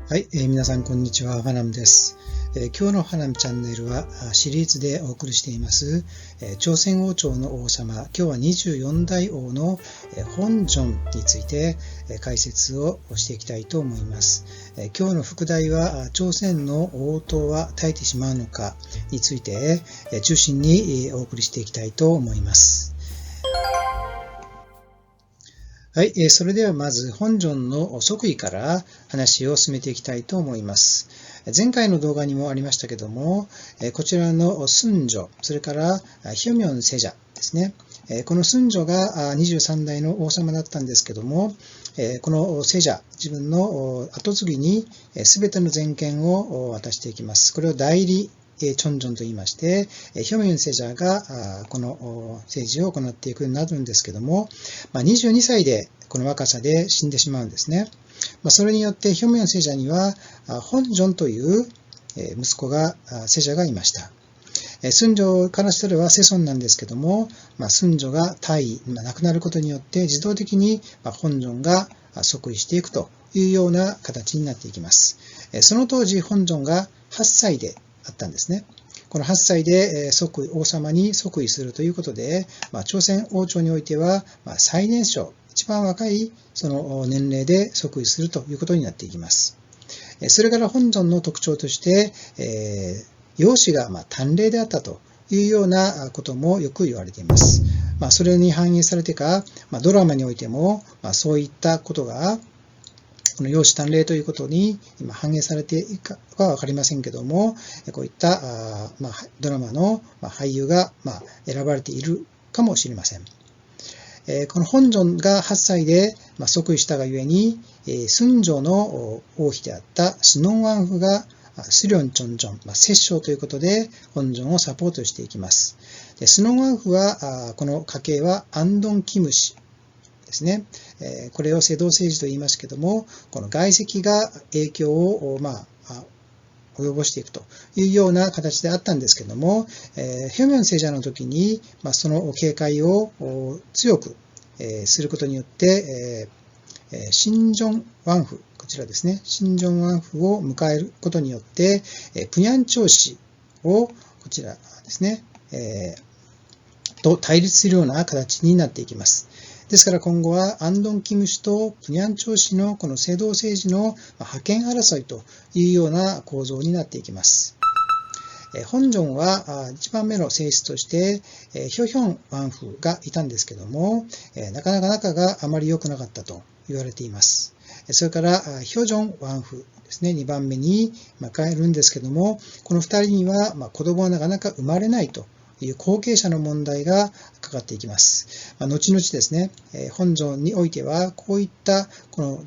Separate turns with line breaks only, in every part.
はい、皆さんこんにちは、花見です。今日の花見チャンネルはシリーズでお送りしています、朝鮮王朝の王様、今日は24代王の本尊について解説をしていきたいと思います。今日の副題は朝鮮の王党は絶えてしまうのかについて中心にお送りしていきたいと思います。はい、それではまず本尊の即位から話を進めていきたいと思います。前回の動画にもありましたけども、こちらの순조、それからヒョミョンセジャですね。この순조が23代の王様だったんですけども、このセジャ、自分の後継ぎに全ての全権を渡していきます。これを代理チョンジョンと言いまして、ヒョミョンセジャーがこの政治を行っていくようになるんですけども、22歳でこの若さで死んでしまうんですね。それによってヒョミョンセジャーにはホンジョンという息子が、セジャーがいました。スンジョからしたらは世孫なんですけども、スンジョが退位、亡くなることによって自動的に本尊が即位していくというような形になっていきます。その当時本尊が8歳であったんですね。この8歳で王様に即位するということで、朝鮮王朝においては最年少、一番若いその年齢で即位するということになっていきます。それから本尊の特徴として、容姿が端麗であったというようなこともよく言われています。それに反映されてか、ドラマにおいてもそういったことがこの容姿端麗ということに今反映されているかはわかりませんけども、こういったドラマの俳優が選ばれているかもしれません。この本尊が8歳で即位したがゆえに、순조の王妃であったスノンワンフがスリョンチョンジョン、摂政ということで本尊をサポートしていきます。でスノンワンフは、この家系はアンドン・キム氏ですね。これを世道政治と言いますけども、この外戚が影響を及ぼしていくというような形であったんですけども、ヒョミョンセジャーの時に、その警戒を強くすることによって、シンジョンワンフ、こちらですね、シンジョンワンフを迎えることによって、プニャンチョウ氏をこちらですね、と対立するような形になっていきます。ですから今後はアンドン・キム氏とプニャンチョウ氏のこの世道政治の覇権争いというような構造になっていきます。本尊は1番目の性質としてヒョヒョンワンフがいたんですけども、なかなか仲があまり良くなかったと言われています。それからヒョジョンワンフですね、2番目に変えるんですけども、この2人には子供はなかなか生まれないという後継者の問題がかかっていきます。後々ですね、本尊においてはこういったこの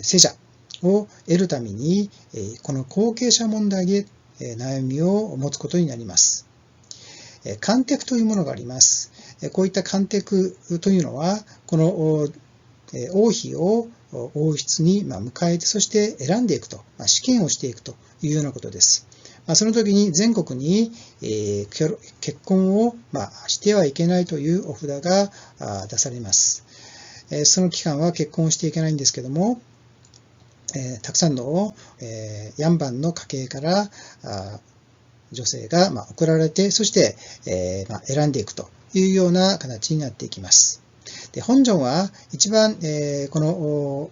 世者を得るためにこの後継者問題で悩みを持つことになります。官テクというものがあります。こういった官テクというのはこの王妃を王室に迎えて、そして選んでいくと、試験をしていくというようなことです。その時に全国に結婚をしてはいけないというお札が出されます。その期間は結婚をしていけないんですけども、たくさんのヤンバンの家系から女性が送られて、そして選んでいくというような形になっていきます。で本尊は一番この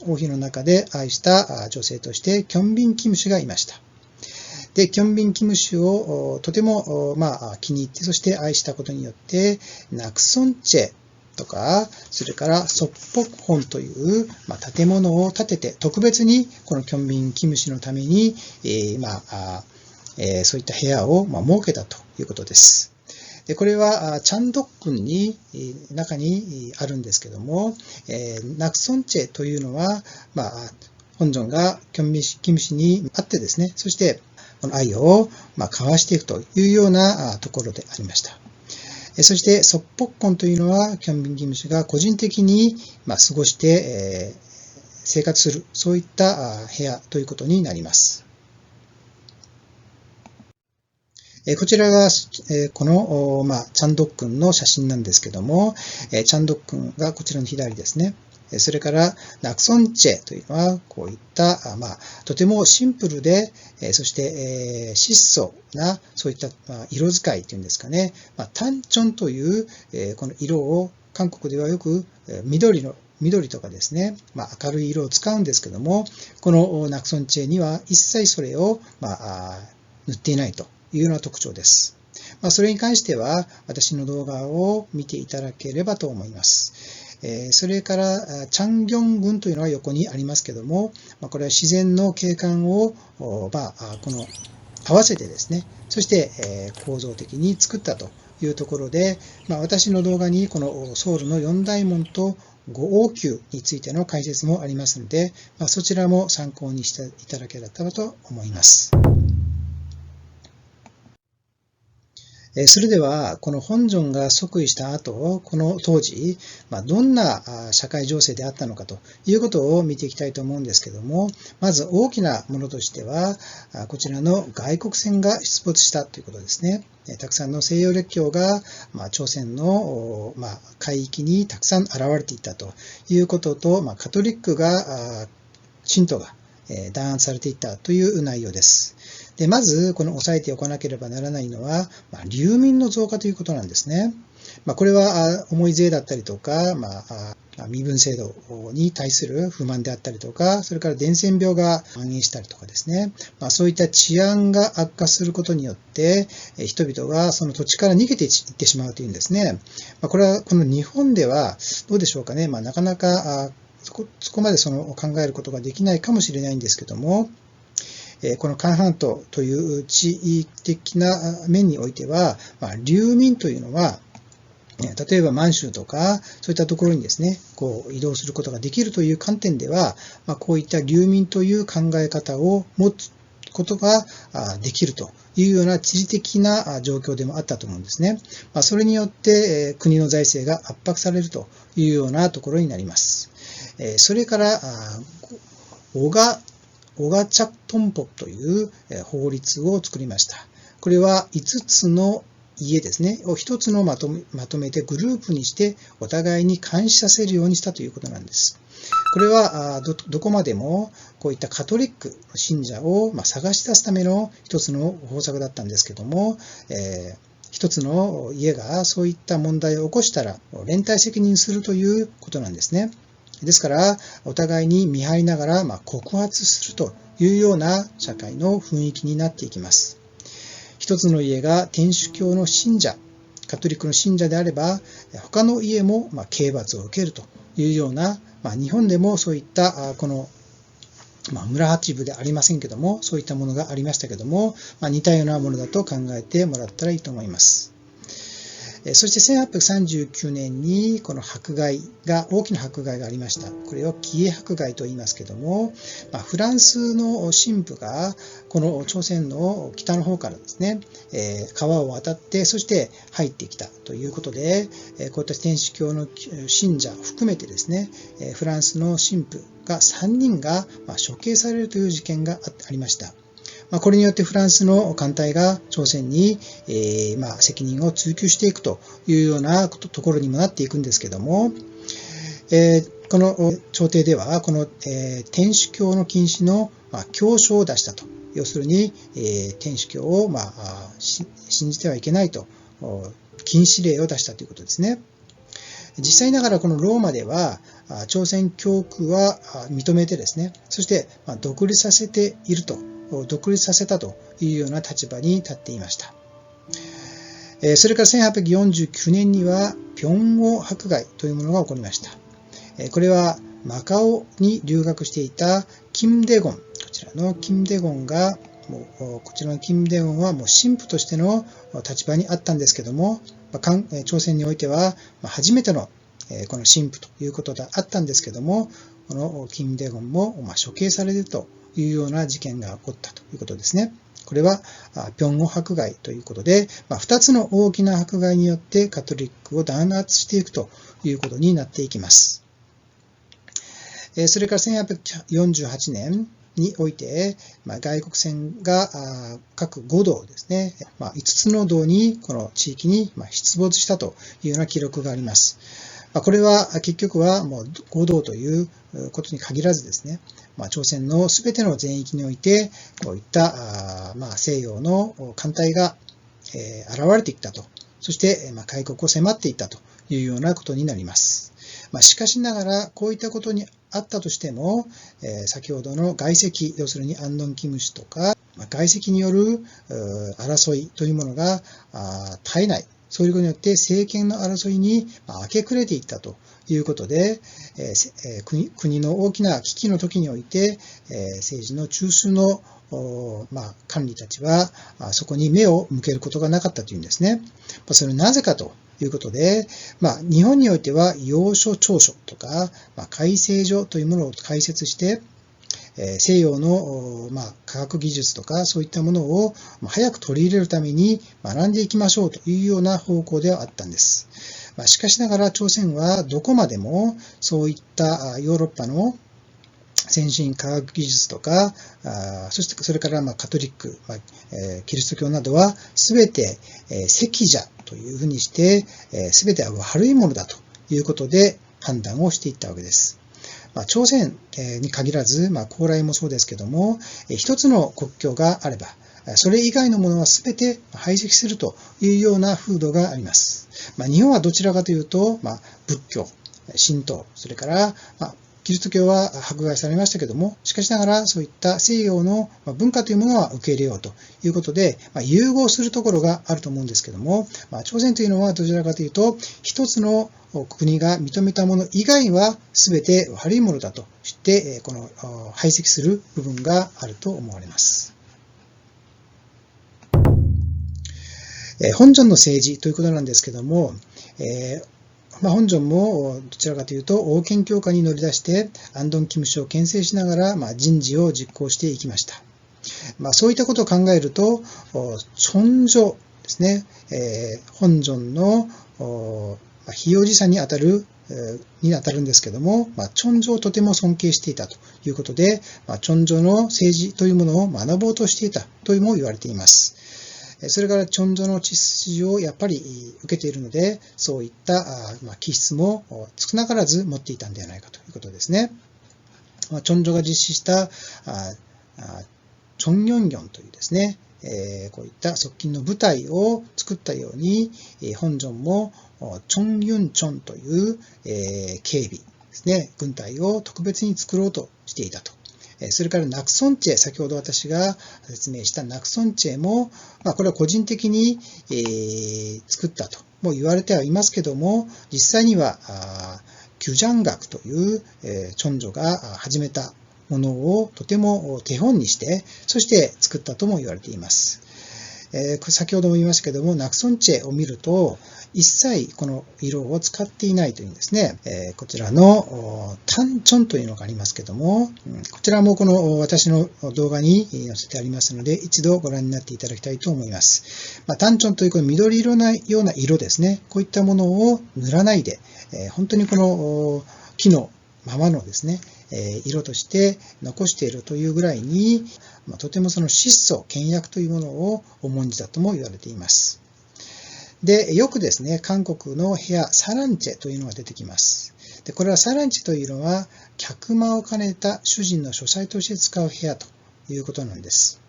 王妃の中で愛した女性としてキョンビン・キム氏がいました。でキョンビン・キム氏をとても気に入って、そして愛したことによってナクソンチェとか、それからソッポクホンという建物を建てて、特別にこのキョンビン・キム氏のためにそういった部屋を設けたということです。でこれはチャンドックンに中にあるんですけども、ナクソンチェというのは、本尊がキョンビン・キム氏に会ってですね、そしてこの愛を交わしていくというようなところでありました。そしてソッポッコンというのはキョンビン・キム氏が個人的に過ごして生活する、そういった部屋ということになります。こちらがこのチャンドックンの写真なんですけども、チャンドックンがこちらの左ですね。それからナクソンチェというのはこういったとてもシンプルでそして質素なそういった色使いというんですかね、タンチョンというこの色を韓国ではよく緑とかですね、明るい色を使うんですけども、このナクソンチェには一切それを塗っていないというような特徴です。それに関しては私の動画を見ていただければと思います。それからチャンギョン郡というのは横にありますけども、これは自然の景観をこの合わせてですね、そして構造的に作ったというところで、私の動画にこのソウルの四大門と五王宮についての解説もありますので、そちらも参考にしていただければと思います。それでは、この本尊が即位した後、この当時、どんな社会情勢であったのかということを見ていきたいと思うんですけども、まず大きなものとしては、こちらの外国船が出没したということですね。たくさんの西洋列強が朝鮮の海域にたくさん現れていたということと、カトリックが、信徒が弾圧されていたという内容です。で、まず、この押さえておかなければならないのは、流民の増加ということなんですね。これは重い税だったりとか、身分制度に対する不満であったりとか、それから伝染病が蔓延したりとかですね、そういった治安が悪化することによって、人々がその土地から逃げていってしまうというんですね。これはこの日本ではどうでしょうかね、なかなかそこまで考えることができないかもしれないんですけども、この韓半島という地域的な面においては、流民というのは、例えば満州とか、そういったところにですね、移動することができるという観点では、こういった流民という考え方を持つことができるというような地理的な状況でもあったと思うんですね。それによって国の財政が圧迫されるというようなところになります。それから、オガチャットンポという法律を作りました。これは5つの家ですね、を1つのまとめてグループにしてお互いに監視させるようにしたということなんです。これはどこまでもこういったカトリックの信者を探し出すための一つの方策だったんですけども、一つの家がそういった問題を起こしたら連帯責任するということなんですね。ですから、お互いに見張りながら告発するというような社会の雰囲気になっていきます。一つの家が天主教の信者、カトリックの信者であれば、他の家も刑罰を受けるというような、日本でもそういったこの村八部でありませんけども、そういったものがありましたけども、似たようなものだと考えてもらったらいいと思います。そして1839年にこの大きな迫害がありました。これをキエ迫害と言いますけども、フランスの神父がこの朝鮮の北の方からですね、川を渡ってそして入ってきたということで、こういった天主教の信者を含めてですね、フランスの神父が3人が処刑されるという事件がありました。これによってフランスの艦隊が朝鮮に責任を追及していくというようなところにもなっていくんですけども、この朝廷ではこの天主教の禁止の教書を出したと。要するに天主教を信じてはいけないと禁止令を出したということですね。実際ながらこのローマでは朝鮮教区は認めてですね、そして独立させたというような立場に立っていました。それから1849年には平壌迫害というものが起こりました。これはマカオに留学していたキム・デゴン、こちらのキム・デゴンはもう神父としての立場にあったんですけども、朝鮮においては初めてのこの神父ということがあったんですけども、このキム・デゴンも処刑されるというような事件が起こったということですね。これは平壌迫害ということで、2つの大きな迫害によってカトリックを弾圧していくということになっていきます。それから1848年において、外国船が各5道ですね、5つの道にこの地域に出没したというような記録があります。これは結局はもう合同ということに限らずですね、朝鮮のすべての全域において、こういった西洋の艦隊が現れていったと、そして開国を迫っていったというようなことになります。しかしながら、こういったことにあったとしても、先ほどの外籍、要するにアンドンキム氏とか、外籍による争いというものが絶えない。そういうことによって政権の争いに明け暮れていったということで、国の大きな危機の時において、政治の中枢の官吏たちはそこに目を向けることがなかったというんですね。それはなぜかということで、日本においては要所長所とか、改正所というものを開設して、西洋の科学技術とかそういったものを早く取り入れるために学んでいきましょうというような方向ではあったんです。しかしながら朝鮮はどこまでもそういったヨーロッパの先進科学技術とか、そしてそれからカトリック、キリスト教などは全て赤者というふうにして、全ては悪いものだということで判断をしていったわけです。朝鮮に限らず、高麗もそうですけども、一つの国境があれば、それ以外のものは全て排斥するというような風土があります。日本はどちらかというと、仏教、神道、それから、キリスト教は迫害されましたけども、しかしながらそういった西洋の文化というものは受け入れようということで、融合するところがあると思うんですけども、朝鮮というのはどちらかというと、一つの国が認めたもの以外は全て悪いものだとして、この排斥する部分があると思われます。本尊の政治ということなんですけども、本尊もどちらかというと王権強化に乗り出してアンドンキム氏を牽制しながら人事を実行していきました。そういったことを考えると、チョンジョですね、本尊のひいおじさんに当たるんですけども、チョンジョをとても尊敬していたということで、チョンジョの政治というものを学ぼうとしていたとも言われています。それからチョンジョの血筋をやっぱり受けているので、そういった気質も少なからず持っていたんではないかということですね。チョンジョが実施したチョンギョンギョンというですね、こういった側近の部隊を作ったように、本尊もチョンユンチョンという警備ですね、軍隊を特別に作ろうとしていたと。それからナクソンチェ、先ほど私が説明したナクソンチェも、これは個人的に作ったとも言われてはいますけども、実際にはキュジャン学というチョンジョが始めたものをとても手本にして、そして作ったとも言われています。先ほども言いましたけども、ナクソンチェを見ると、一切この色を使っていないというんですね。こちらのタンチョンというのがありますけども、こちらもこの私の動画に載せてありますので、一度ご覧になっていただきたいと思います。タンチョンというこの緑色なような色ですね。こういったものを塗らないで、本当にこの木のままのですね、色として残しているというぐらいに、とてもその質素、倹約というものを重んじたとも言われています。で、よくですね、韓国の部屋、サランチェというのが出てきます。で、これはサランチェというのは、客間を兼ねた主人の書斎として使う部屋ということなんです。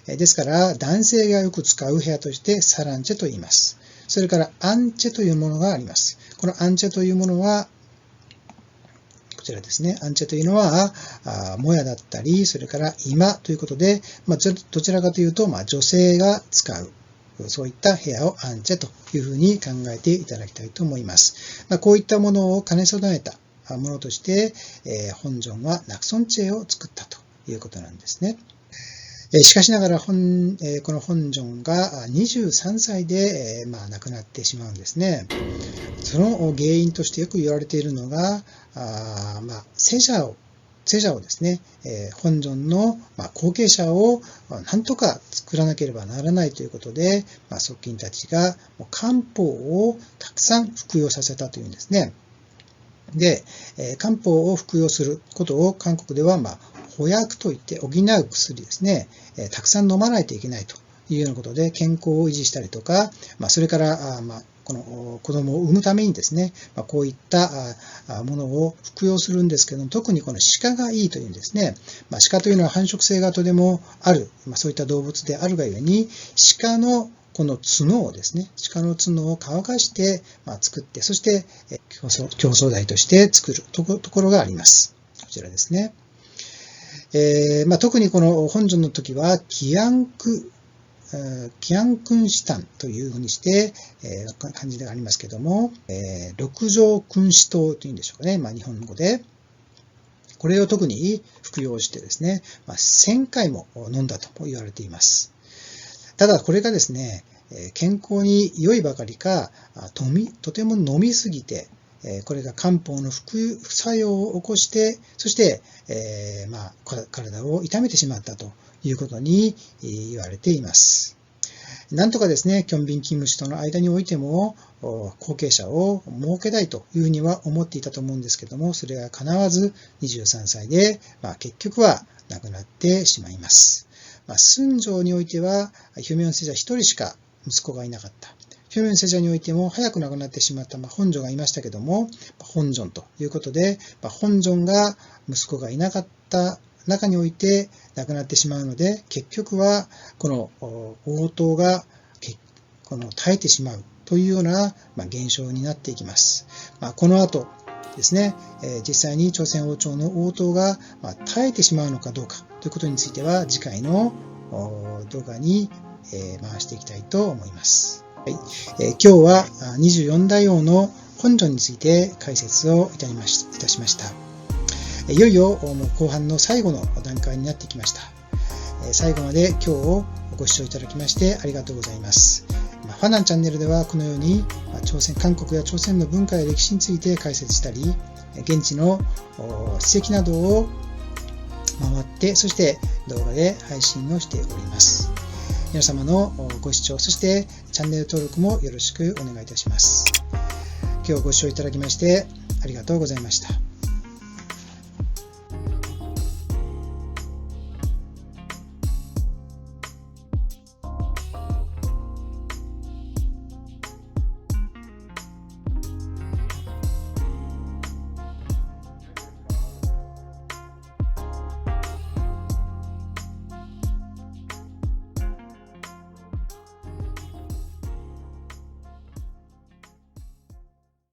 ですから、男性がよく使う部屋としてサランチェと言います。それから、アンチェというものがあります。このアンチェというものは、こちらですね。アンチェというのは、もやだったり、それから居間ということで、どちらかというと、女性が使う。そういった部屋をアンチェというふうに考えていただきたいと思います。こういったものを兼ね備えたものとして、本尊はナクソンチェを作ったということなんですね。しかしながらこの本尊が23歳で亡くなってしまうんですね。その原因としてよく言われているのが、聖者をですね、本尊の後継者を何とか作らなければならないということで、側近たちが漢方をたくさん服用させたというんですね。で、漢方を服用することを韓国では補薬といって補う薬ですね、たくさん飲まないといけないというようなことで健康を維持したりとか、それからこの子供を産むためにですね、こういったものを服用するんですけども、特にこの鹿がいいというんですね。鹿というのは繁殖性がとてもある、そういった動物であるがゆえに、鹿のこの角をですね、鹿の角を乾かして作って、そして競争台として作るところがあります。こちらですね。特にこの本尊の時は、キアンクンシタンというふうにして、漢字でありますけども、六条君子湯というんでしょうかね、日本語で。これを特に服用してですね、1000回も飲んだと言われています。ただこれがですね、健康に良いばかりか、とても飲みすぎて、これが漢方の副作用を起こして、そして、体を痛めてしまったということに言われています。なんとかですね、キョンビンキム氏との間においても、後継者を設けたいというふうには思っていたと思うんですけども、それが叶わず23歳で、結局は亡くなってしまいます。寸城においては、ヒョミョンセジャ1人しか息子がいなかった。ヒョミョンセジャにおいても早く亡くなってしまった本尊がいましたけども、本尊ということで、本尊が息子がいなかった中において亡くなってしまうので、結局はこの応答が絶えてしまうというような現象になっていきます。この後ですね、実際に朝鮮王朝の応答が絶えてしまうのかどうかということについては次回の動画に回していきたいと思います。はい、今日は24大王の本尊について解説をいたしました。いよいよ後半の最後の段階になってきました。最後まで今日ご視聴いただきましてありがとうございます。ファナンチャンネルではこのように韓国や朝鮮の文化や歴史について解説したり、現地の史跡などを回って、そして動画で配信をしております。皆様のご視聴、そしてチャンネル登録もよろしくお願いいたします。今日ご視聴いただきましてありがとうございました。